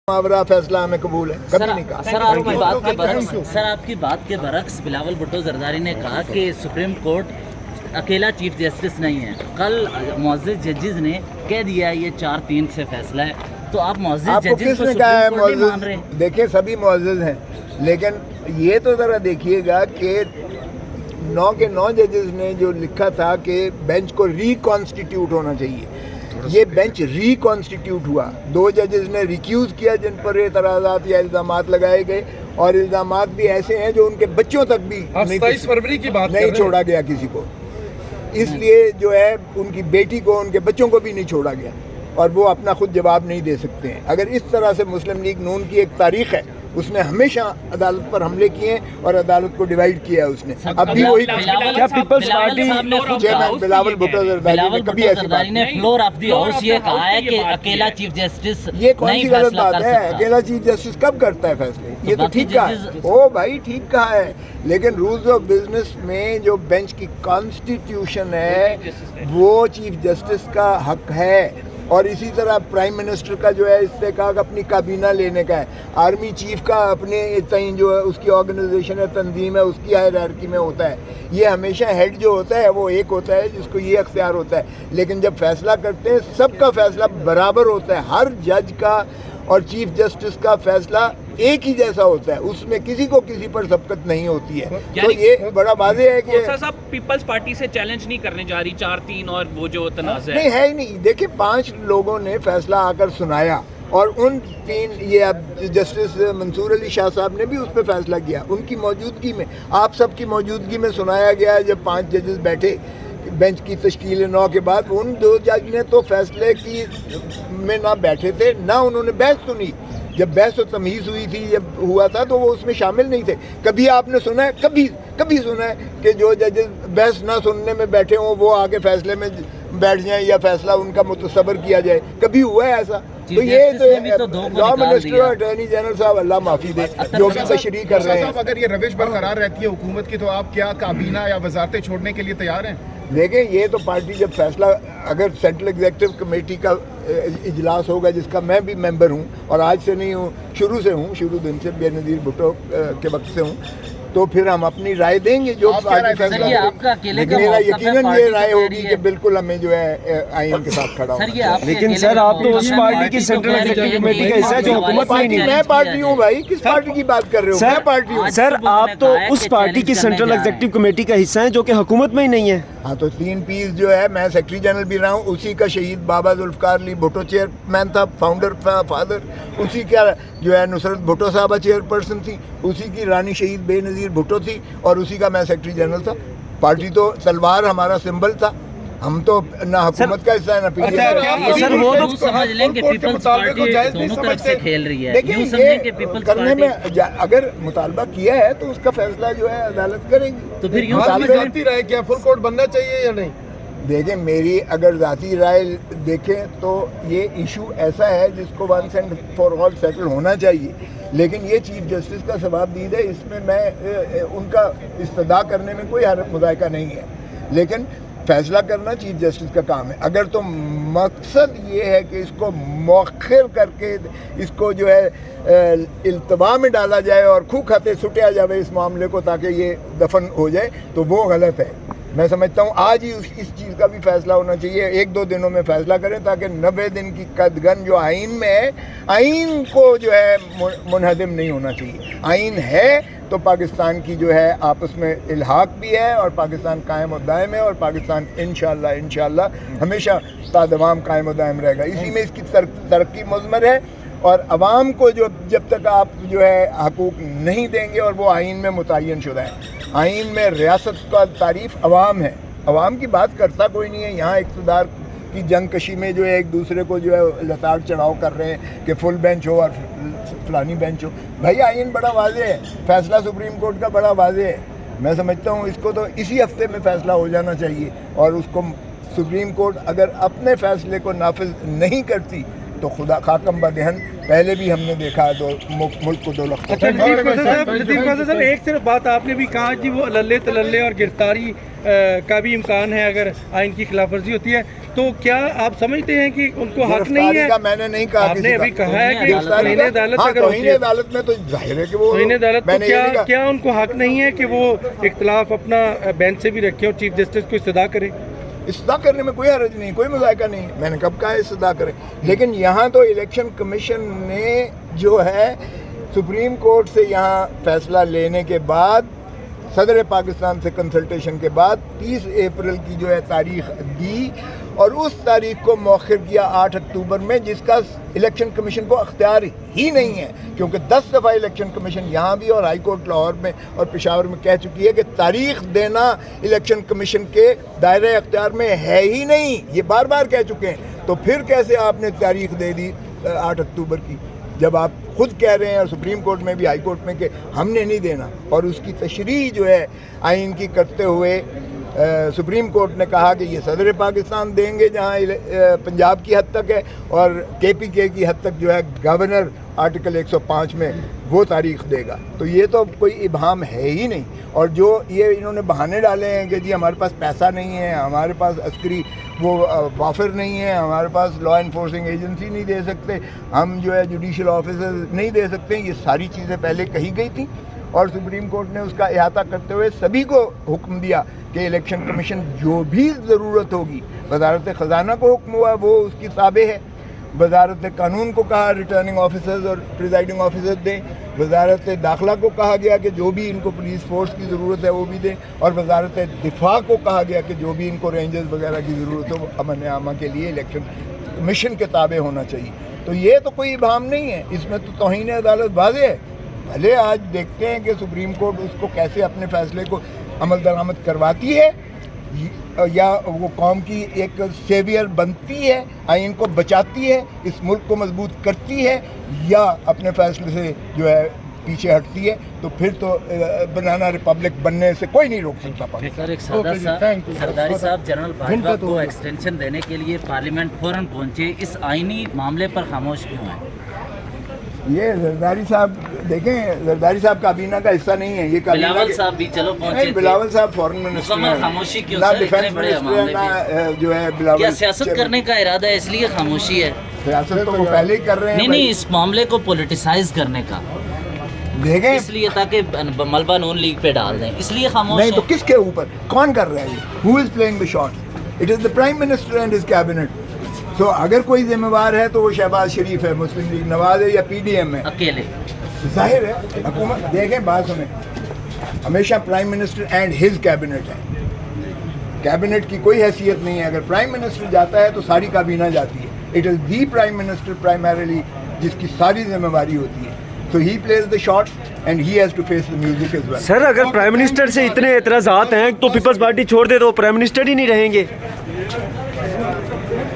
मुआवरा फैसला हमें कबूल है, कभी नहीं कहा। सर आपकी बात के बरक्स बिलावल भुट्टो जरदारी ने कहा कि सुप्रीम कोर्ट अकेला चीफ जस्टिस नहीं है। कल मुअज़्ज़िज़ जजेस ने कह दिया ये 4-3 से फैसला है, तो आप मुअज़्ज़िज़ जजेस को सुप्रीम कोर्ट नहीं मान रहे? देखिए सभी मुअज़्ज़िज़ हैं, लेकिन ये तो ज़रा देखिएगा कि 9 के 9 जजेस ने जो लिखा था कि बेंच को रिकॉन्स्टिट्यूट होना चाहिए, ये बेंच रिकॉन्स्टिट्यूट हुआ। 2 जजेस ने रिक्यूज़ किया जिन पर एतराज़ात या इल्ज़ामात लगाए गए, और इल्ज़ामात भी ऐसे हैं जो उनके बच्चों तक भी 27 फरवरी की बात नहीं छोड़ा गया किसी को, इसलिए जो है उनकी बेटी को, उनके बच्चों को भी नहीं छोड़ा गया, और वो अपना खुद जवाब नहीं दे सकते हैं। अगर इस तरह से मुस्लिम लीग नून की एक तारीख है, उसने हमेशा अदालत पर हमले किए और अदालत को डिवाइड किया है उसने। अब भी वही क्या पीपल्स पार्टी चेयरमैन बिलावल भुट्टो जरदारी ने फ्लोर ऑफ द हाउस ये कहा है कि अकेला चीफ जस्टिस ये कौन सी गलत बात है? अकेला चीफ जस्टिस कब करता है फैसले? ये तो ठीक कहा है, ओ भाई ठीक कहा है, लेकिन रूल्स ऑफ बिजनेस में जो बेंच की कॉन्स्टिट्यूशन है वो चीफ जस्टिस का हक है। और इसी तरह प्राइम मिनिस्टर का जो है इस्तेकाक अपनी काबीना लेने का है, आर्मी चीफ का अपने तय जो है उसकी ऑर्गेनाइजेशन है, तंजीम है, उसकी हायरार्की में होता है। ये हमेशा हेड जो होता है वो एक होता है जिसको ये अख्तियार होता है, लेकिन जब फैसला करते हैं सबका फैसला बराबर होता है। हर जज का और चीफ जस्टिस का फैसला एक ही जैसा होता है, उसमें किसी को किसी पर सबकत नहीं होती है। तो ये बड़ा वाज़ेह है कि साहब पीपल्स पार्टी से चैलेंज नहीं करने जा रही 4-3 और वो जो तनाज़ नहीं है ही नहीं। देखिए 5 लोगों ने फैसला आकर सुनाया, और उन 3 ये अब जस्टिस मंसूर अली शाह साहब ने भी उस पर फैसला किया, उनकी मौजूदगी में, आप सबकी मौजूदगी में सुनाया गया। जब 5 जजेस बैठे बेंच की तश्कील 9 के बाद, उन 2 जज ने तो फैसले की में ना बैठे थे, ना उन्होंने बहस सुनी। जब बहस और तमीज़ हुई थी, जब हुआ था, तो वो उसमें शामिल नहीं थे। कभी आपने सुना है, कभी सुना है कि जो जजेस बहस ना सुनने में बैठे हों वो आके फैसले में बैठ जाएं या फैसला उनका मुतसबर किया जाए? कभी हुआ है ऐसा? तो ये तो लॉ मिनिस्टर और अटॉर्नी जनरल साहब अल्लाह माफ़ी दे जो भी तशरीह कर रहे हैं। अगर ये रविश बरकरार रहती है हुकूमत की, तो आप क्या काबीना या वजारतें छोड़ने के लिए तैयार हैं? देखें ये तो पार्टी जब फैसला, अगर सेंट्रल एग्जीक्यूटिव कमेटी का इजलास होगा जिसका मैं भी मेंबर हूं, और आज से नहीं हूं, शुरू दिन से बेनज़ीर भुट्टो के वक्त से हूं, तो फिर हम अपनी राय देंगे जो पार्टी फैसला। लेकिन मेरा यकीनन ये राय होगी कि बिल्कुल हमें जो है आईन के साथ खड़ा होना। लेकिन सर आप तो उस पार्टी की सेंट्रल एग्जीक्यूटिव कमेटी का हिस्सा है जो हुकूमत में नहीं है। मैं पार्टी हूँ भाई, किस पार्टी की बात कर रहे हो? मैं पार्टी हूँ सर, आप तो उस पार्टी की सेंट्रल एग्जीक्यूटिव कमेटी का हिस्सा है जो कि हुकूमत में ही नहीं है। हाँ, तो 3 पीस जो है, मैं सेक्रेटरी जनरल भी रहा हूँ, उसी का शहीद बाबा जुल्फ़िकार अली भुट्टो चेयरमैन था, फाउंडर फादर, उसी का जो है नुसरत भुट्टो साहबा चेयरपर्सन थी, उसी की रानी शहीद बेनज़ीर भुट्टो थी, और उसी का मैं सेक्रेटरी जनरल था। पार्टी तो तलवार हमारा सिंबल था, हम तो ना हुकूमत का हिस्सा है ना पीछे। सर वो लोग समझ लें कि पीपल्स पार्टी दोनों तरफ से खेल रही है। देखिए ये करने में अगर मुतालबा किया है तो उसका फैसला जो है अदालत करेगी। तो फिर यूँ ज़ाती राय क्या फुल कोर्ट बनना चाहिए या नहीं? देखें मेरी अगर ज़ाती राय देखें तो ये इशू ऐसा है जिसको once and for all settle होना चाहिए, लेकिन ये चीफ जस्टिस का सवाबदीद है, इसमें मैं उनका इस्तदा करने में कोई मुज़ायका नहीं है, लेकिन फैसला करना चीफ जस्टिस का काम है। अगर तो मकसद ये है कि इसको मौखिर करके इसको जो है इल्तवा में डाला जाए और खूह खाते सुटिया जाए इस मामले को ताकि ये दफन हो जाए, तो वो गलत है। मैं समझता हूँ आज ही इस चीज़ का भी फैसला होना चाहिए, 1-2 दिनों में फैसला करें ताकि 90 दिन की कदगन जो आइन में है, आइन को जो है मुनहदिम नहीं होना चाहिए। आइन है तो पाकिस्तान की जो है आपस में इल्हाक भी है, और पाकिस्तान कायम और दायम है, और पाकिस्तान इंशाअल्लाह हमेशा तादवाम कायम और दायम रहेगा। इसी में इसकी तरक्की मुज़मर है, और अवाम को जो जब तक आप जो है हकूक़ नहीं देंगे, और वो आइन में मुतय्यन शुदा है, आइन में रियासत का तारीफ़ अवाम है, अवाम की बात करता कोई नहीं है। यहाँ इक़्तिदार की जंग कशी में जो है एक दूसरे को जो है लताड़ चढ़ाव कर रहे हैं कि फुल बेंच हो और फलानी बेंच हो। भाई आइन बड़ा वाज़ेह है, फैसला सुप्रीम कोर्ट का बड़ा वाज़ेह है। मैं समझता हूँ इसको तो इसी हफ्ते में फ़ैसला हो जाना चाहिए, और उसको सुप्रीम कोर्ट अगर अपने फ़ैसले को नाफिज नहीं करती तो खुदा खाकम बदहन पहले भी हमने देखा है मुल्क को 2 लाख। अच्छा लतीफ़ काज़ी साहब एक सिर्फ बात आपने भी कहा जी वो लल्ले तलल्ले और गिरफ्तारी का भी इम्कान है अगर आइन की खिलाफ वर्जी होती है, तो क्या आप समझते हैं कि उनको हक नहीं है? का मैंने नहीं कहा, आपने अभी कहा है कि तौहीन अदालत हाँ, अगर होती है अदालत में तो जाहिर है कि वो तौहीन अदालत, तो मैंने ये नहीं कहा। क्या उनको हक नहीं है कि वो इख्तिलाफ अपना बेंच से भी रखें और चीफ जस्टिस को इस्तदा करें? इस्तदा करने में कोई हर्ज नहीं, कोई मुज़ायका नहीं, मैंने कब कहा है इस्तदा करें। लेकिन यहाँ तो इलेक्शन कमीशन ने जो है सुप्रीम कोर्ट से यहाँ फैसला लेने के बाद, सदर पाकिस्तान से कंसल्टेशन के बाद 30 अप्रैल की जो है तारीख दी और उस तारीख को मौखर किया 8 अक्टूबर में, जिसका इलेक्शन कमीशन को अख्तियार ही नहीं है, क्योंकि 10 दफ़ा इलेक्शन कमीशन यहाँ भी और हाई कोर्ट लाहौर में और पेशावर में कह चुकी है कि तारीख देना इलेक्शन कमीशन के दायरे अख्तियार में है ही नहीं, ये बार बार कह चुके हैं। तो फिर कैसे आपने तारीख दे दी 8 अक्टूबर की, जब आप खुद कह रहे हैं और सुप्रीम कोर्ट में भी हाई कोर्ट में कि हमने नहीं देना। और उसकी तशरीह जो है आइन की करते हुए सुप्रीम कोर्ट ने कहा कि ये सदर पाकिस्तान देंगे जहाँ पंजाब की हद तक है, और KPK की हद तक जो है गवर्नर आर्टिकल 105 में वो तारीख देगा। तो ये तो कोई इबाम है ही नहीं। और जो ये इन्होंने बहाने डाले हैं कि जी हमारे पास पैसा नहीं है, हमारे पास अस्करी वो वाफिर नहीं है, हमारे पास लॉ इन्फोर्सिंग एजेंसी नहीं दे सकते, हम जो है जुडिशल ऑफिसर नहीं दे सकते, ये सारी चीज़ें पहले कही गई थी और सुप्रीम कोर्ट ने उसका अहाता करते हुए सभी को हुक्म दिया कि इलेक्शन कमीशन जो भी ज़रूरत होगी, वजारत ख़जाना को हुक्म हुआ वो उसकी ताबे है, वजारत कानून को कहा रिटर्निंग ऑफिसर्स और प्रिजाइडिंग ऑफिसर दें, वजारत दाखिला को कहा गया कि जो भी इनको पुलिस फोर्स की ज़रूरत है वो भी दें, और वजारत दिफा को कहा गया कि जो भी इनको रेंजर्स वगैरह की ज़रूरत हो वो अमन आमा के लिए इलेक्शन कमीशन के ताबे होना चाहिए। तो ये तो कोई इबाम नहीं है, इसमें तो तौहीन अदालत वाज़ेह है। भले आज देखते हैं कि सुप्रीम कोर्ट उसको कैसे अपने फैसले को अमल दरामद करवाती है, या वो कौम की एक सेवियर बनती है, आइन को बचाती है, इस मुल्क को मजबूत करती है, या अपने फैसले से जो है पीछे हटती है। तो फिर तो बनाना रिपब्लिक बनने से कोई नहीं रोक सकता पाकिस्तान। सर एक सरदारी साहब जनरल बाजवा को एक्सटेंशन देने के लिए पार्लियामेंट फौरन पहुंचे, इस आइनी मामले पर खामोश क्यों है? ये जरदारी साहब देखें, जरदारी साहब काबीना का हिस्सा नहीं है, ये काबीना बिलावल साहब भी चलो पहुंचे, बिलावल साहब फॉरेन मिनिस्टर हैं, खामोशी क्यों ना सर? डिफेंस मिनिस्टर ना जो है बिलावल। क्या सियासत करने का इरादा है इसलिए खामोशी है? सियासत तो वो पहले ही कर रहे हैं। नहीं, इस मामले को पॉलिटिसाइज करने का देखें, इसलिए ताकि मलबा नून लीग पे डाल दें, इसलिए खामोश नहीं तो है। किसके ऊपर कौन कर रहा है ये? Who is playing the shot? It is the prime minister and his cabinet. तो अगर कोई जिम्मेवार है तो वो शहबाज शरीफ है, मुस्लिम लीग नवाज है, या PDM है, अकेले जाहिर है हुकूमत। देखें बात सुने, हमेशा prime minister and his cabinet है, कैबिनेट की कोई हैसियत नहीं है। अगर प्राइम मिनिस्टर जाता है तो सारी काबीना जाती है। It is the prime minister primarily जिसकी सारी जिम्मेवारी होती है। So he plays the shots and he has to face the music as well. Sir अगर प्राइम मिनिस्टर से इतने एतराज़ात हैं तो पीपल्स पार्टी छोड़ दे तो प्राइम मिनिस्टर ही नहीं रहेंगे।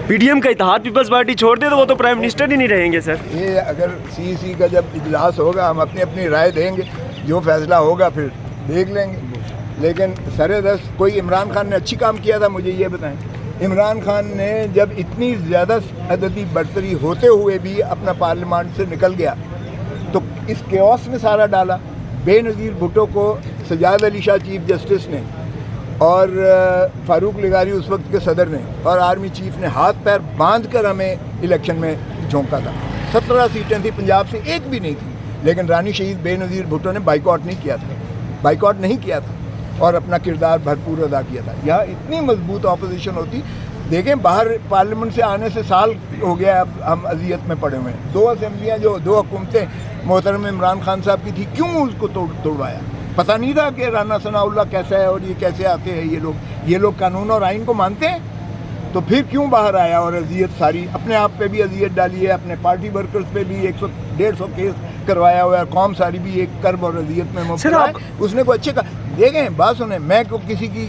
PDM का इत्तेहाद पीपल्स पार्टी छोड़ दे तो वो तो प्राइम मिनिस्टर ही नहीं रहेंगे सर। ये अगर CEC का जब इजलास होगा हम अपनी अपनी राय देंगे, जो फैसला होगा फिर देख लेंगे। लेकिन सरेदस्त कोई इमरान खान ने अच्छी काम किया था, मुझे ये बताएं। इमरान खान ने जब इतनी ज़्यादा अददी बढ़तरी होते हुए भी अपना पार्लियामेंट से निकल गया तो इस केओस में सारा डाला। बेनज़ीर भुट्टो को सजाद अली शाह चीफ जस्टिस ने और फारूक लिगारी उस वक्त के सदर ने और आर्मी चीफ ने हाथ पैर बांध कर हमें इलेक्शन में झोंका था। 17 सीटें थी, पंजाब से एक भी नहीं थी, लेकिन रानी शहीद बेनज़ीर भुट्टो ने बाइकआउट नहीं किया था, बाइकआउट नहीं किया था और अपना किरदार भरपूर अदा किया था। यहाँ इतनी मजबूत अपोजिशन होती। देखें बाहर पार्लियामेंट से आने से साल हो गया, अब हम अजियत में पड़े हुए हैं। 2 असेंबलियाँ जो 2 हुकूमतें मोहतरम इमरान खान साहब की थी, क्यों उसको तोड़वाया? पता नहीं था कि राना सनाउल्लाह कैसा है और ये कैसे आते हैं ये लोग कानून और आइन को मानते हैं। तो फिर क्यों बाहर आया और अजियत सारी अपने आप पे भी अजियत डाली है, अपने पार्टी वर्कर्स पे भी 100-150 केस करवाया हुआ है, कौम सारी भी एक कर्ब और अजियत में मुब्तला है। उसने को अच्छे का देखें, बात सुने, मैं को किसी की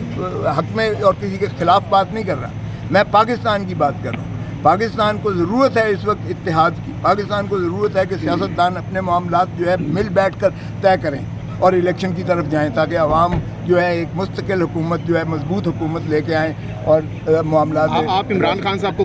हक में और किसी के खिलाफ बात नहीं कर रहा, मैं पाकिस्तान की बात कर रहा हूँ। पाकिस्तान को ज़रूरत है इस वक्त इत्तेहाद की, पाकिस्तान को ज़रूरत है कि सियासतदान अपने मामलात जो है मिल बैठ कर तय करें और इलेक्शन की तरफ जाएं, ताकि आवाम जो है एक मुस्तकिल हुकूमत जो है मजबूत हुकूमत लेके आएँ और मामलात। आप इमरान खान साहब को